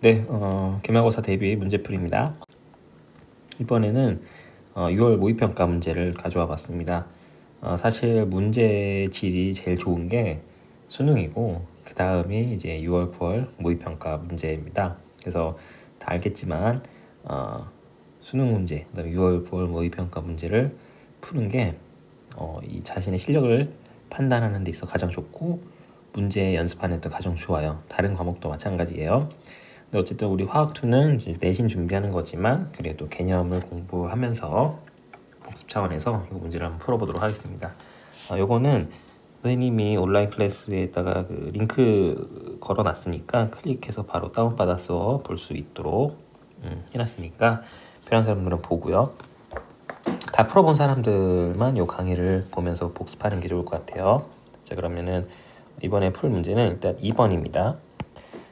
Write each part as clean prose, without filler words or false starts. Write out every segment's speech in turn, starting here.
네, 기말고사 대비 문제풀이입니다. 이번에는 6월 모의평가 문제를 가져와 봤습니다. 사실 문제 질이 제일 좋은 게 수능이고 그 다음이 이제 6월, 9월 모의평가 문제입니다. 그래서 다 알겠지만 수능 문제, 그다음에 6월, 9월 모의평가 문제를 푸는 게 이 자신의 실력을 판단하는 데 있어 가장 좋고 문제 연습하는 데 가장 좋아요. 다른 과목도 마찬가지예요. 근데 어쨌든 우리 화학2는 이제 내신 준비하는 거지만 그래도 개념을 공부하면서 복습 차원에서 이 문제를 한번 풀어보도록 하겠습니다. 요거는 선생님이 온라인 클래스에다가 그 링크 걸어놨으니까 클릭해서 바로 다운받아서 볼 수 있도록 해놨으니까 필요한 사람들은 보고요. 다 풀어본 사람들만 이 강의를 보면서 복습하는 게 좋을 것 같아요. 자, 그러면은 이번에 풀 문제는 일단 2번입니다.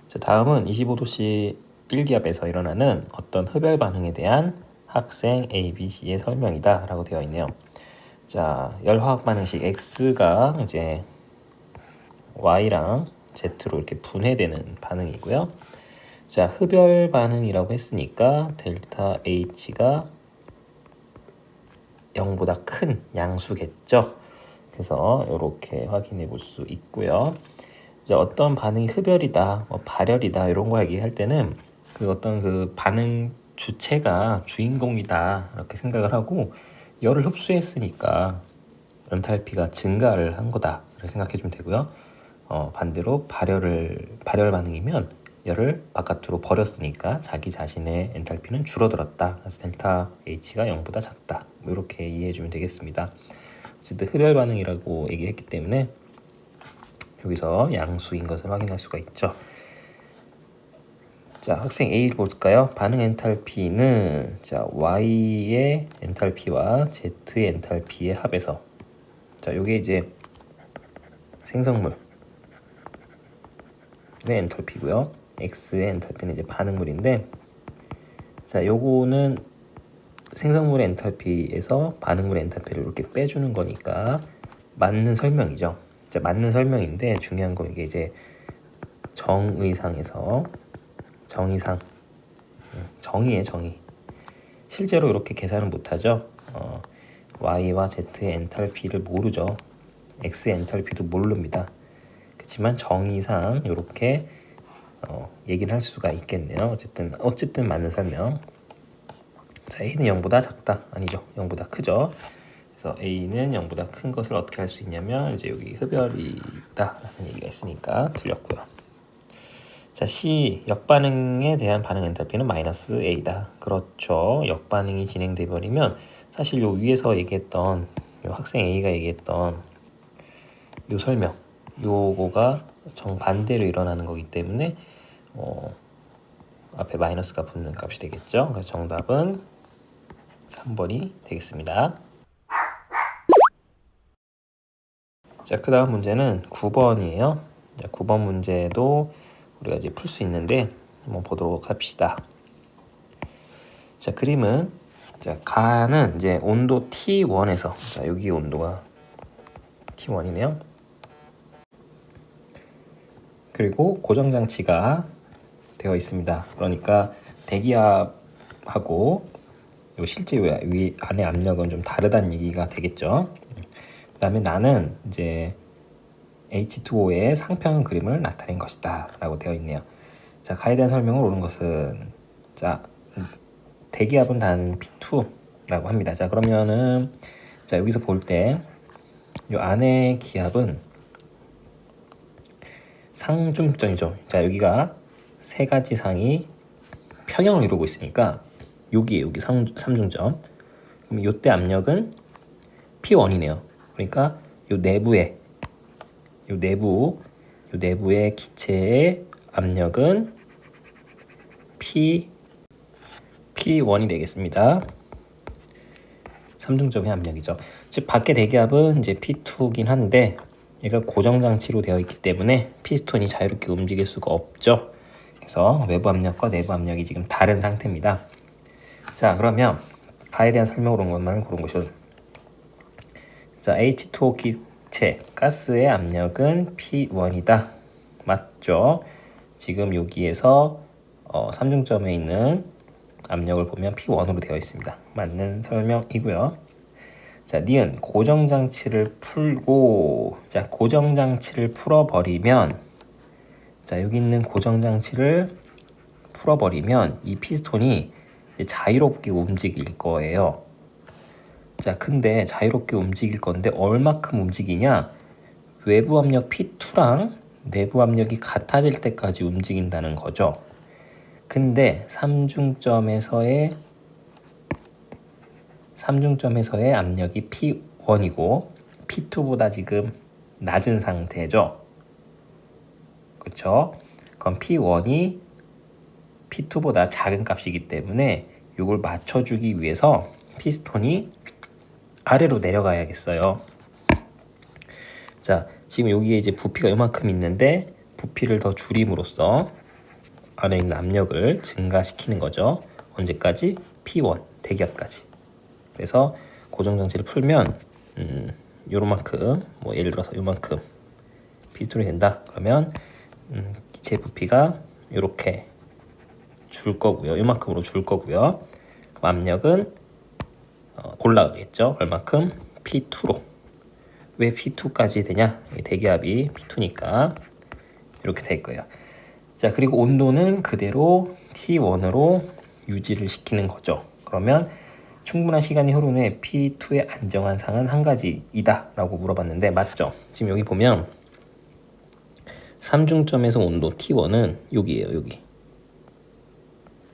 자, 다음은 25도씨 1기압에서 일어나는 어떤 흡열 반응에 대한 학생 A, B, C의 설명이다 라고 되어 있네요. 자, 열화학 반응식 X가 이제 Y랑 Z로 이렇게 분해되는 반응이고요. 자, 흡열 반응이라고 했으니까 델타 H가 0보다 큰 양수겠죠. 그래서 이렇게 확인해 볼 수 있고요. 이제 어떤 반응이 흡열이다, 발열이다 이런 거 얘기할 때는 그 어떤 그 반응 주체가 주인공이다 이렇게 생각을 하고 열을 흡수했으니까 엔탈피가 증가를 한 거다 이렇게 생각해 주면 되고요. 반대로 발열 반응이면 열을 바깥으로 버렸으니까 자기 자신의 엔탈피는 줄어들었다. 그래서 델타 H가 0보다 작다. 뭐 이렇게 이해해 주면 되겠습니다. 어쨌든 흡열 반응이라고 얘기했기 때문에 여기서 양수인 것을 확인할 수가 있죠. 자, 학생 A를 볼까요? 반응 엔탈피는 자, Y의 엔탈피와 Z의 엔탈피의 합에서 자, 요게 이제 생성물의 엔탈피고요. X의 엔탈피는 이제 반응물인데 자, 요거는 생성물의 엔탈피에서 반응물의 엔탈피를 이렇게 빼주는 거니까 맞는 설명이죠. 자, 맞는 설명인데 중요한 거 이게 이제 정의상에서 정의상 정의에 정의 실제로 이렇게 계산을 못하죠. Y와 Z의 엔탈피를 모르죠. X의 엔탈피도 모릅니다. 그렇지만 정의상 이렇게 얘기를 할 수가 있겠네요. 어쨌든 맞는 설명. 자, A는 0보다 작다. 아니죠. 0보다 크죠. 그래서 A는 0보다 큰 것을 어떻게 할 수 있냐면 이제 여기 흡열이다 라는 얘기가 있으니까 틀렸고요. 자, C 역반응에 대한 반응 엔탈피는 마이너스 A다. 그렇죠. 역반응이 진행돼 버리면 사실 요 위에서 얘기했던 요 학생 A가 얘기했던 요 설명 요거가 정반대로 일어나는 거기 때문에 앞에 마이너스가 붙는 값이 되겠죠. 그래서 정답은 3번이 되겠습니다. 자, 그 다음 문제는 9번이에요. 자, 9번 문제도 우리가 이제 풀 수 있는데 한번 보도록 합시다. 자, 그림은 자, 가는 이제 온도 T1에서 자, 여기 온도가 T1이네요. 그리고 고정 장치가 되어 있습니다. 그러니까 대기압하고 요 실제 위 안의 압력은 좀 다르다는 얘기가 되겠죠. 그다음에 나는 이제 H2O의 상평 그림을 나타낸 것이다 라고 되어 있네요. 자, 가에 대한 설명을 옳은 것은 자, 대기압은 단 P2라고 합니다. 자, 그러면은 자, 여기서 볼 때 이 안의 기압은 상중점이죠. 자, 여기가 세 가지 상이 평형을 이루고 있으니까 여기 3중점. 그럼 이때 압력은 P1이네요. 그러니까 요 내부의 기체의 압력은 P1이 되겠습니다. 3중점의 압력이죠. 즉 밖의 대기압은 이제 P2긴 한데 얘가 고정 장치로 되어 있기 때문에 피스톤이 자유롭게 움직일 수가 없죠. 그래서 외부 압력과 내부 압력이 지금 다른 상태입니다. 자, 그러면 가에 대한 설명을 온 것만 고른 것이죠. 자, H2O 기체 가스의 압력은 P1이다. 맞죠? 지금 여기에서 삼중점에 있는 압력을 보면 P1으로 되어 있습니다. 맞는 설명이고요. 자, 니은 고정장치를 풀고, 자, 고정장치를 풀어버리면, 자, 여기 있는 고정장치를 풀어버리면 이 피스톤이 이제 자유롭게 움직일 거예요. 자, 근데 자유롭게 움직일 건데 얼마큼 움직이냐? 외부 압력 P2랑 내부 압력이 같아질 때까지 움직인다는 거죠. 근데 삼중점에서의 압력이 P1이고 P2보다 지금 낮은 상태죠. 그렇죠? 그럼 P1이 P2보다 작은 값이기 때문에 이걸 맞춰주기 위해서 피스톤이 아래로 내려가야겠어요. 자, 지금 여기에 이제 부피가 이만큼 있는데 부피를 더 줄임으로써 안에 있는 압력을 증가시키는 거죠. 언제까지? P1 대기압까지. 그래서 고정장치를 풀면 요만큼, 뭐 예를 들어서 요만큼 피스톤이 된다. 그러면 기체 부피가 이렇게 줄 거고요. 요만큼으로 줄 거고요. 그럼 압력은 올라가겠죠. 얼마큼? P2로. 왜 P2까지 되냐? 대기압이 P2니까 이렇게 될 거예요. 자, 그리고 온도는 그대로 T1으로 유지를 시키는 거죠. 그러면 충분한 시간이 흐른 후에 P2의 안정한 상은 한 가지이다 라고 물어봤는데 맞죠? 지금 여기 보면 삼중점에서 온도 T1은 여기예요. 여기.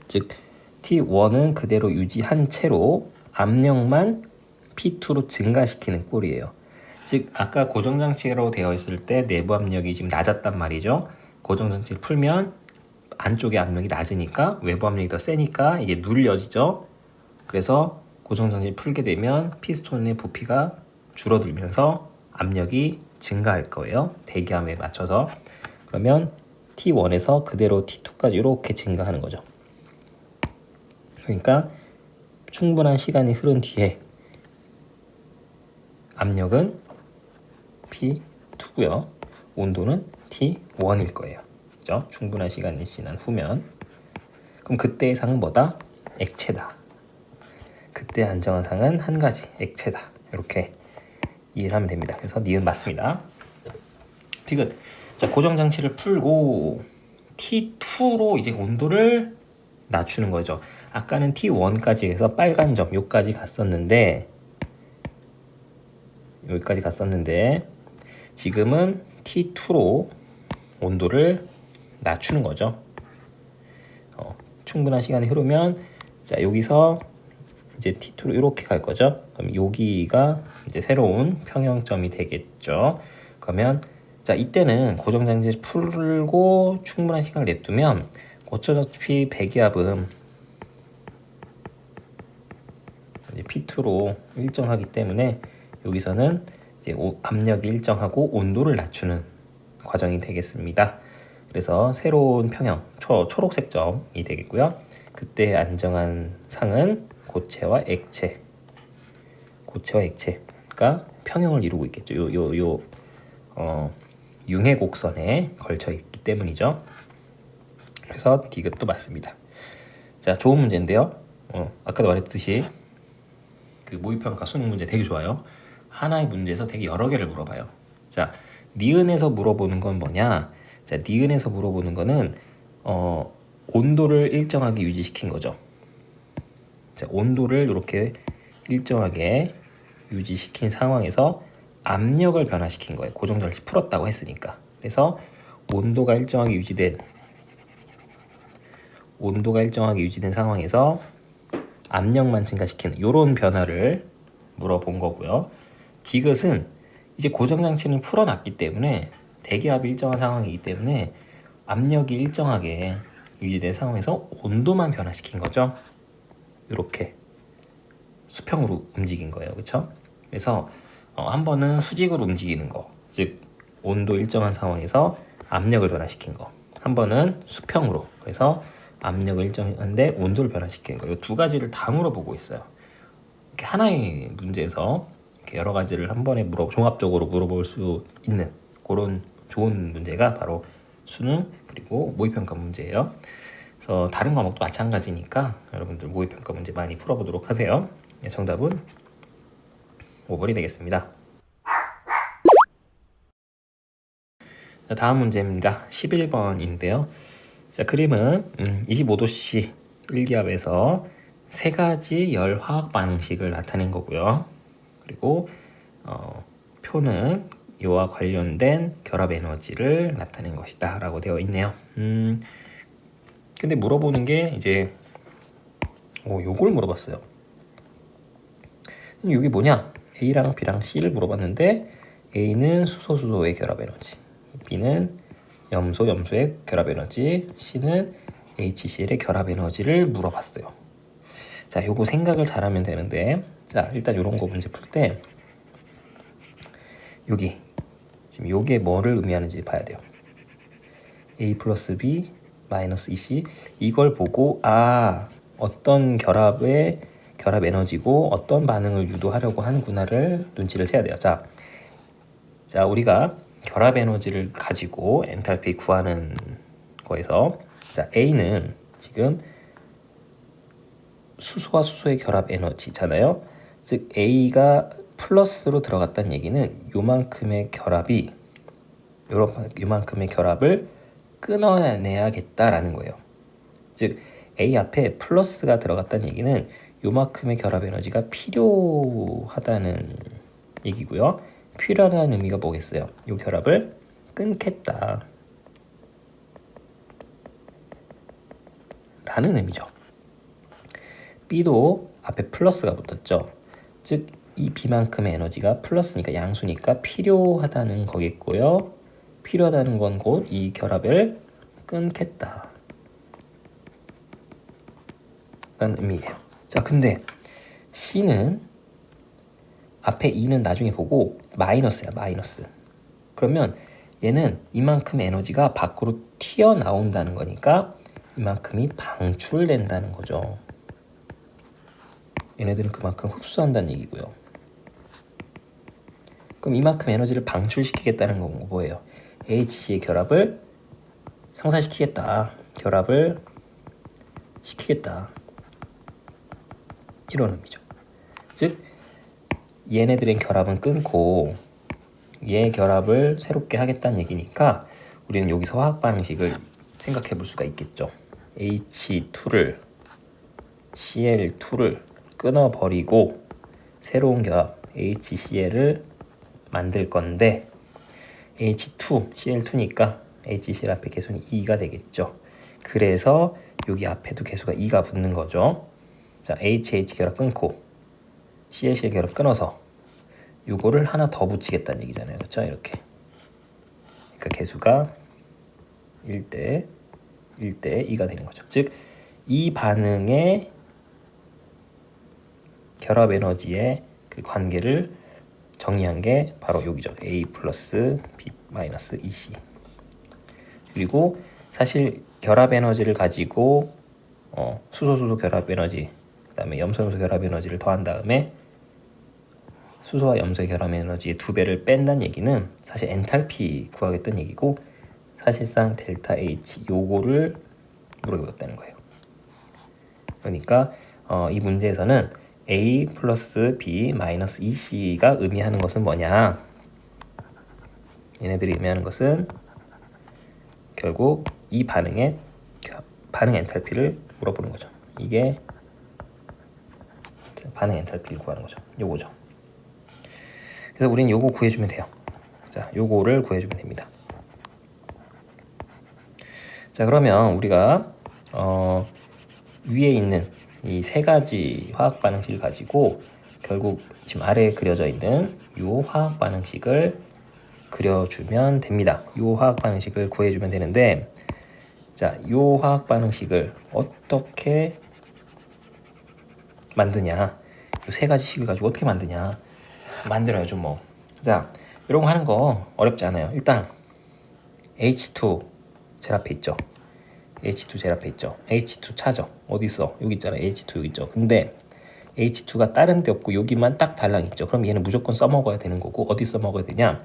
즉 T1은 그대로 유지한 채로 압력만 P2로 증가시키는 꼴이에요. 즉 아까 고정장치로 되어 있을 때 내부 압력이 지금 낮았단 말이죠. 고정장치를 풀면 안쪽에 압력이 낮으니까 외부 압력이 더 세니까 이게 눌려지죠. 그래서 고정장치를 풀게 되면 피스톤의 부피가 줄어들면서 압력이 증가할 거예요. 대기압에 맞춰서. 그러면 T1에서 그대로 T2까지 이렇게 증가하는 거죠. 그러니까 충분한 시간이 흐른 뒤에 압력은 P2고요. 온도는 T1일 거예요. 그죠? 충분한 시간이 지난 후면. 그럼 그때의 상은 뭐다? 액체다. 그때 안정한 상은 한 가지, 액체다. 이렇게 이해를 하면 됩니다. 그래서 니은 맞습니다. 디귿. 자, 고정장치를 풀고 T2로 이제 온도를 낮추는 거죠. 아까는 T1까지 해서 빨간 점 여기까지 갔었는데 지금은 T2로 온도를 낮추는 거죠. 충분한 시간이 흐르면 자, 여기서 이제 T2로 이렇게 갈 거죠. 그럼 여기가 이제 새로운 평형점이 되겠죠. 그러면 자, 이때는 고정장치 풀고 충분한 시간을 냅두면 어차피 배기압은 이제 P2로 일정하기 때문에 여기서는 이제 압력이 일정하고 온도를 낮추는 과정이 되겠습니다. 그래서 새로운 평형, 초록색 점이 되겠고요. 그때 안정한 상은 고체와 액체가 평형을 이루고 있겠죠. 융해 곡선에 걸쳐 있기 때문이죠. 그래서 디귿도 맞습니다. 자, 좋은 문제인데요. 아까도 말했듯이 그 모의평가 수능 문제 되게 좋아요. 하나의 문제에서 되게 여러 개를 물어봐요. 자, 니은에서 물어보는 건 뭐냐? 자, 니은에서 물어보는 거는 온도를 일정하게 유지시킨 거죠. 자, 온도를 이렇게 일정하게 유지시킨 상황에서 압력을 변화시킨 거예요. 고정장치 풀었다고 했으니까. 그래서 온도가 일정하게 유지된 상황에서 압력만 증가시키는 이런 변화를 물어본 거고요. 디귿은 이제 고정장치는 풀어놨기 때문에 대기압이 일정한 상황이기 때문에 압력이 일정하게 유지된 상황에서 온도만 변화시킨 거죠. 이렇게 수평으로 움직인 거예요. 그렇죠? 그래서 한 번은 수직으로 움직이는 거, 즉 온도 일정한 상황에서 압력을 변화시킨 거. 한 번은 수평으로, 그래서 압력을 일정한데 온도를 변화시키는 거. 이 두 가지를 다 물어보고 있어요. 이렇게 하나의 문제에서 이렇게 여러 가지를 한 번에 종합적으로 물어볼 수 있는 그런 좋은 문제가 바로 수능 그리고 모의평가 문제예요. 그래서 다른 과목도 마찬가지니까 여러분들 모의평가 문제 많이 풀어보도록 하세요. 정답은 5번이 되겠습니다. 자, 다음 문제입니다. 11번인데요. 자, 그림은 25도씨 1기압에서 세 가지 열 화학 반응식을 나타낸 거고요. 그리고 표는 이와 관련된 결합 에너지를 나타낸 것이다 라고 되어 있네요. 근데 물어보는 게 이제 요걸 물어봤어요. 이게 뭐냐? A랑 B랑 C를 물어봤는데 A는 수소수소의 결합 에너지, B는 염소염소의 결합 에너지, C는 HCl의 결합 에너지를 물어봤어요. 자, 요거 생각을 잘하면 되는데, 자, 일단 요런 거 문제 풀 때 여기 지금 요게 뭐를 의미하는지 봐야 돼요. A 플러스 B 마이너스 EC, 이걸 보고 어떤 결합의 결합 에너지고 어떤 반응을 유도하려고 하는구나를 눈치를 채야 돼요. 자, 우리가 결합 에너지를 가지고 엔탈피 구하는 거에서, 자, A는 지금 수소와 수소의 결합 에너지잖아요. 즉 A가 플러스로 들어갔다는 얘기는 요만큼의 결합을 끊어내야겠다라는 거예요. 즉 A 앞에 플러스가 들어갔다는 얘기는 요만큼의 결합 에너지가 필요하다는 얘기고요. 필요하다는 의미가 뭐겠어요? 이 결합을 끊겠다 라는 의미죠. B도 앞에 플러스가 붙었죠. 즉 이 B만큼의 에너지가 플러스니까 양수니까 필요하다는 거겠고요. 필요하다는 건 곧 이 결합을 끊겠다 라는 의미예요. 자, 근데 C는 앞에 2는 나중에 보고 마이너스야, 마이너스. 그러면 얘는 이만큼의 에너지가 밖으로 튀어나온다는 거니까 이만큼이 방출된다는 거죠. 얘네들은 그만큼 흡수한다는 얘기고요. 그럼 이만큼 에너지를 방출시키겠다는 건 뭐예요? HC의 결합을 상사시키겠다, 결합을 시키겠다, 이런 의미죠. 즉 얘네들의 결합은 끊고 얘 결합을 새롭게 하겠다는 얘기니까 우리는 여기서 화학 반응식을 생각해 볼 수가 있겠죠. H2를 Cl2를 끊어버리고 새로운 결합 HCl을 만들 건데, H2, Cl2니까 HCl 앞에 개수는 2가 되겠죠. 그래서 여기 앞에도 개수가 2가 붙는 거죠. 자, HH 결합 끊고 ClCl 결합 끊어서 요거를 하나 더 붙이겠다는 얘기잖아요. 그렇죠? 이렇게. 그러니까 개수가 1대 2가 되는 거죠. 즉 이 반응의 결합 에너지의 그 관계를 정리한 게 바로 여기죠. A 플러스 B 마이너스 EC. 그리고 사실 결합 에너지를 가지고 수소수소 결합 에너지, 그 다음에 염소염소 결합 에너지를 더한 다음에 수소와 염소의 결합 에너지의 2배를 뺀다는 얘기는 사실 엔탈피 구하겠다는 얘기고, 사실상 델타 H 요거를 물어보겠다는 거예요. 그러니까 이 문제에서는 A 플러스 B 마이너스 EC가 의미하는 것은 뭐냐? 얘네들이 의미하는 것은 결국 이 반응의 반응 엔탈피를 물어보는 거죠. 이게 반응 엔탈피를 구하는 거죠. 요거죠. 그래서 우리는 요거 구해주면 돼요. 자, 요거를 구해주면 됩니다. 자, 그러면 우리가 위에 있는 이 세 가지 화학 반응식을 가지고 결국 지금 아래에 그려져 있는 이 화학 반응식을 그려주면 됩니다. 이 화학 반응식을 구해주면 되는데, 자, 이 화학 반응식을 어떻게 만드냐? 이 세 가지 식을 가지고 어떻게 만드냐? 만들어야죠, 뭐. 자, 이런 거 하는 거 어렵지 않아요. 일단 H2 제일 앞에 있죠. H2 제일 앞에 있죠. H2 찾아. 어디 있어? 여기 있잖아. H2 여기 있죠. 근데 H2가 다른 데 없고 여기만 딱 달랑 있죠. 그럼 얘는 무조건 써먹어야 되는 거고, 어디 써먹어야 되냐?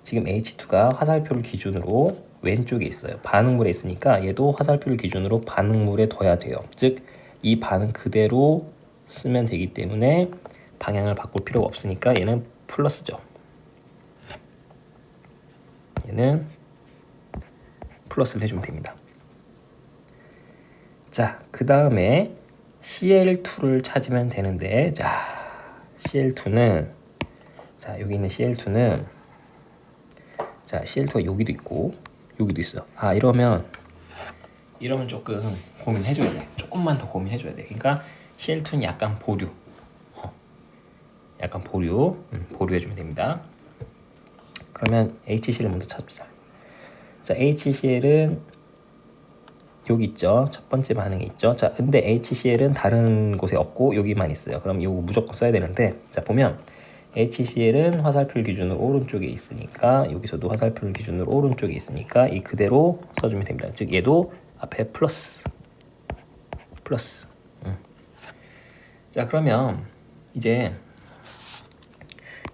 지금 H2가 화살표를 기준으로 왼쪽에 있어요. 반응물에 있으니까 얘도 화살표를 기준으로 반응물에 둬야 돼요. 즉 이 반응 그대로 쓰면 되기 때문에 방향을 바꿀 필요가 없으니까 얘는 플러스죠. 얘는 플러스를 해주면 됩니다. 자, 그 다음에 CL2를 찾으면 되는데, 자, CL2는, 자, 여기 있는 CL2는, 자, CL2가 여기도 있고, 여기도 있어. 아, 이러면 조금 고민해줘야 돼. 조금만 더 고민해줘야 돼. 그러니까 CL2는 약간 보류, 약간 보류해주면 됩니다. 그러면 HCl을 먼저 찾읍시다. 자, HCl은 여기 있죠. 첫 번째 반응이 있죠. 자, 근데 HCl은 다른 곳에 없고 여기만 있어요. 그럼 이거 무조건 써야 되는데, 자, 보면 HCl은 화살표 기준으로 오른쪽에 있으니까 여기서도 화살표 기준으로 오른쪽에 있으니까 이 그대로 써주면 됩니다. 즉 얘도 앞에 플러스. 자, 그러면 이제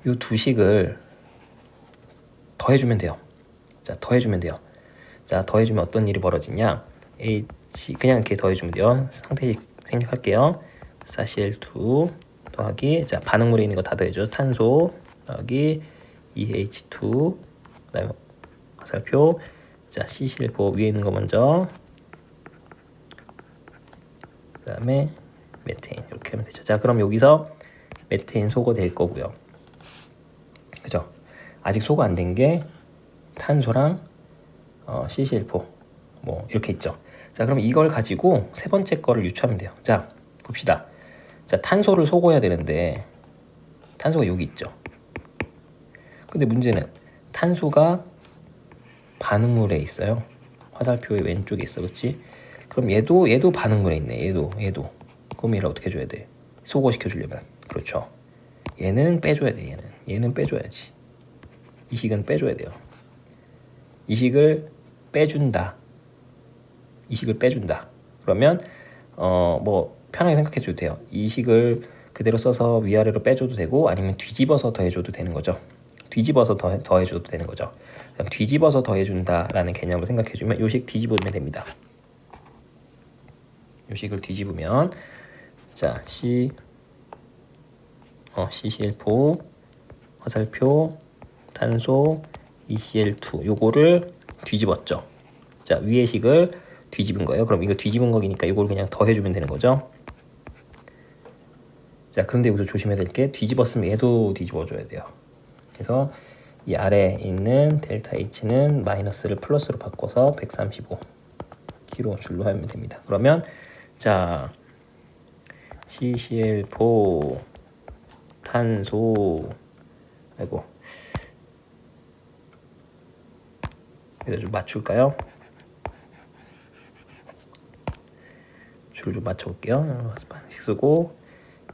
이 두 식을 더해주면 돼요. 자, 더해주면 돼요. 자, 더해주면 어떤 일이 벌어지냐? 그냥 이렇게 더해주면 돼요. 상태식 생략할게요. 4CL2 더하기, 자, 반응물에 있는 거 다 더해줘. 탄소 더하기 2H2, 그 다음에 화살표, 자, CCl4 위에 있는 거 먼저, 그 다음에 메테인 이렇게 하면 되죠. 자, 그럼 여기서 메테인 소거 될 거고요. 그죠? 아직 소거 안 된 게 탄소랑 CCl4 뭐 이렇게 있죠. 자, 그럼 이걸 가지고 세 번째 거를 유추하면 돼요. 자, 봅시다. 자, 탄소를 소거해야 되는데 탄소가 여기 있죠. 근데 문제는 탄소가 반응물에 있어요. 화살표의 왼쪽에 있어, 그렇지? 그럼 얘도 반응물에 있네. 얘도. 그럼 얘를 어떻게 해줘야 돼? 소거시켜 주려면, 그렇죠? 얘는 빼줘야 돼. 얘는 빼줘야지. 이 식은 빼줘야 돼요. 이 식을 빼준다. 그러면 뭐 편하게 생각해 줘도 돼요. 이 식을 그대로 써서 위아래로 빼줘도 되고, 아니면 뒤집어서 더해줘도 되는 거죠. 뒤집어서 더해줘도 되는 거죠. 그럼 뒤집어서 더해준다라는 개념으로 생각해주면 요 식 뒤집으면 됩니다. 요 식을 뒤집으면, 자, CCl4 화살표 탄소 ECl2 요거를 뒤집었죠. 자, 위의 식을 뒤집은 거예요. 그럼 이거 뒤집은 거니까 이걸 그냥 더해주면 되는 거죠. 자, 그런데 여기서 조심해야 될 게, 뒤집었으면 얘도 뒤집어줘야 돼요. 그래서 이 아래에 있는 델타 H는 마이너스를 플러스로 바꿔서 135kJ로 하면 됩니다. 그러면 자, CCl4 탄소, 아이고, 여기다 좀 맞출까요? 줄 좀 맞춰볼게요. 반씩 쓰고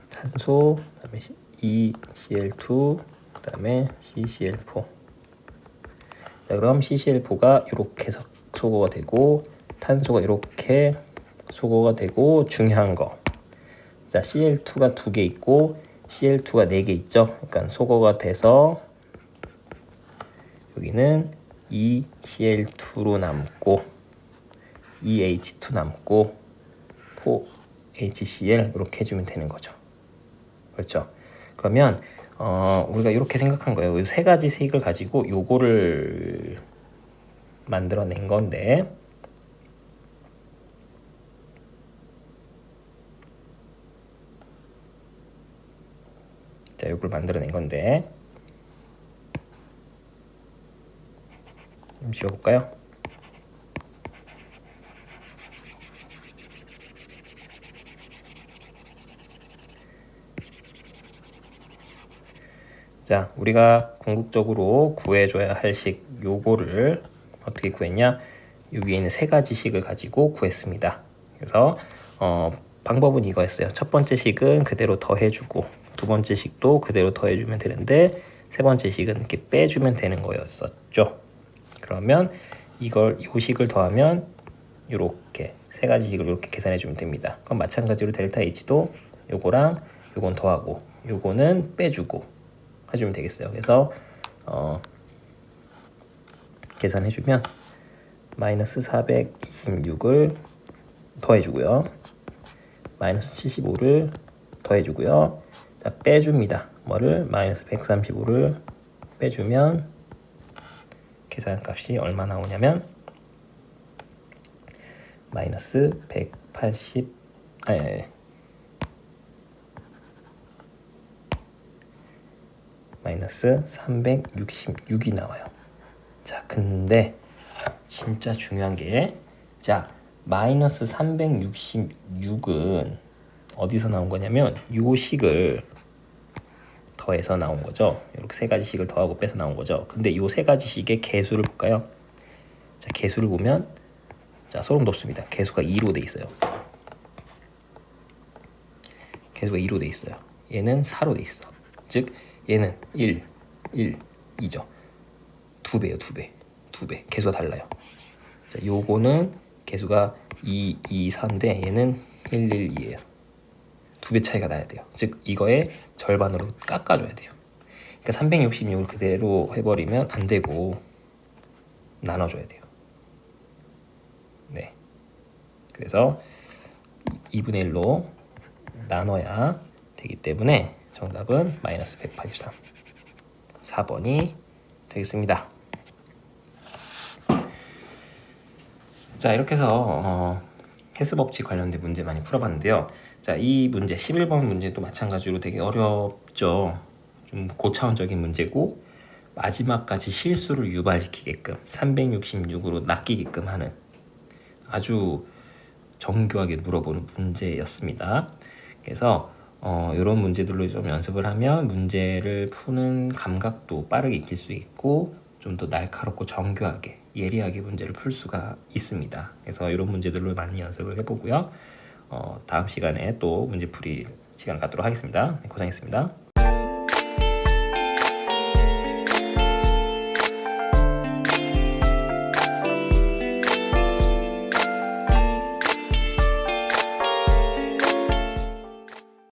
탄소, 그다음에 ECl2, 그다음에 CCl4. 자, 그럼 CCl4가 이렇게 소거가 되고 탄소가 이렇게 소거가 되고, 중요한 거, 자, Cl2가 2개 있고 Cl2가 4개 있죠. 그러니까 소거가 돼서 여기는 ECl2로 남고 2H2 남고 4HCl 이렇게 해주면 되는 거죠. 그렇죠? 그러면 우리가 이렇게 생각한 거예요. 이 세 가지 색을 가지고 요거를 만들어낸 건데, 자, 요걸 만들어낸 건데 좀 지워볼까요? 자, 우리가 궁극적으로 구해줘야 할 식, 요거를 어떻게 구했냐? 여기에 있는 세 가지 식을 가지고 구했습니다. 그래서 방법은 이거였어요. 첫 번째 식은 그대로 더해주고, 두 번째 식도 그대로 더해주면 되는데, 세 번째 식은 이렇게 빼주면 되는 거였었죠. 그러면 요 식을 더하면 이렇게 세 가지 식을 이렇게 계산해주면 됩니다. 그럼 마찬가지로 델타 H도 요거랑 요건 더하고 요거는 빼주고 해주면 되겠어요. 그래서 계산해주면 마이너스 426을 더해주고요. 마이너스 75를 더해주고요. 자, 빼줍니다. 뭐를? 마이너스 135를 빼주면 계산값이 얼마 나오냐면 마이너스 180 마이너스 366이 나와요. 자, 근데 진짜 중요한 게, 자, 마이너스 366은 어디서 나온 거냐면 요 식을 더해서 나온 거죠. 이렇게 세 가지 식을 더하고 빼서 나온 거죠. 근데 요 세 가지 식의 개수를 볼까요? 자, 개수를 보면, 자, 소름 돋습니다. 개수가 2로 돼 있어요. 개수가 2로 돼 있어요. 얘는 4로 돼 있어. 즉 얘는 1, 2죠. 2배요, 2배. 개수가 달라요. 자, 요거는 개수가 2, 4인데 얘는 1, 2예요. 2배 차이가 나야 돼요. 즉 이거의 절반으로 깎아줘야 돼요. 그러니까 366을 그대로 해버리면 안 되고 나눠줘야 돼요. 네. 그래서 2분의 1로 나눠야 되기 때문에 정답은 마이너스 183. 4번이 되겠습니다. 자, 이렇게 해서 해스 법칙 관련된 문제 많이 풀어봤는데요. 자, 이 문제 11번 문제도 마찬가지로 되게 어렵죠. 좀 고차원적인 문제고 마지막까지 실수를 유발시키게끔 366으로 낚이게끔 하는 아주 정교하게 물어보는 문제였습니다. 그래서 이런 문제들로 좀 연습을 하면 문제를 푸는 감각도 빠르게 익힐 수 있고 좀 더 날카롭고 정교하게 예리하게 문제를 풀 수가 있습니다. 그래서 이런 문제들로 많이 연습을 해보고요. 다음 시간에 또 문제풀이 시간 갖도록 하겠습니다. 네, 고생했습니다.